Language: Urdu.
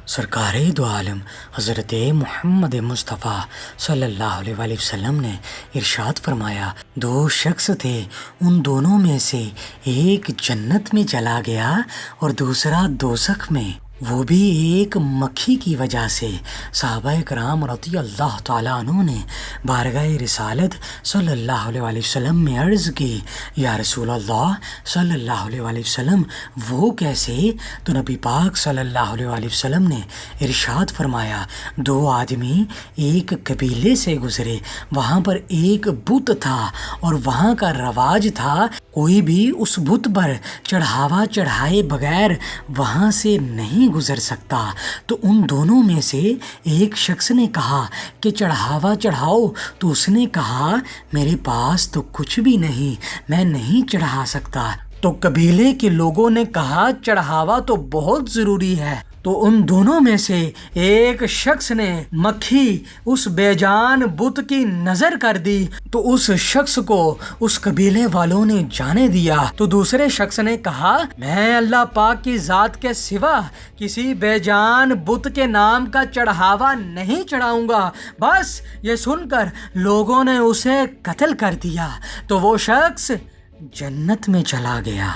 سرکار دو عالم حضرت محمد مصطفیٰ صلی اللہ علیہ وآلہ وسلم نے ارشاد فرمایا، دو شخص تھے، ان دونوں میں سے ایک جنت میں چلا گیا اور دوسرا دوزخ میں، وہ بھی ایک مکھی کی وجہ سے۔ صحابہ کرام رضی اللہ تعالیٰ عنہ نے بارگاہ رسالت صلی اللہ علیہ وآلہ وسلم میں عرض کی، یا رسول اللہ صلی اللہ علیہ وآلہ وسلم وہ کیسے؟ تو نبی پاک صلی اللہ علیہ وآلہ وسلم نے ارشاد فرمایا، دو آدمی ایک قبیلے سے گزرے، وہاں پر ایک بت تھا اور وہاں کا رواج تھا کوئی بھی اس بت پر چڑھاوا چڑھائے بغیر وہاں سے نہیں گزر سکتا۔ تو ان دونوں میں سے ایک شخص نے کہا کہ چڑھاوا چڑھاؤ، تو اس نے کہا میرے پاس تو کچھ بھی نہیں، میں نہیں چڑھا سکتا۔ تو قبیلے کے لوگوں نے کہا چڑھاوا تو بہت ضروری ہے۔ تو ان دونوں میں سے ایک شخص نے مکھی اس بے جان بت کی نظر کر دی، تو اس شخص کو اس قبیلے والوں نے جانے دیا۔ تو دوسرے شخص نے کہا میں اللہ پاک کی ذات کے سوا کسی بے جان بت کے نام کا چڑھاوا نہیں چڑھاؤں گا۔ بس یہ سن کر لوگوں نے اسے قتل کر دیا، تو وہ شخص جنت میں چلا گیا۔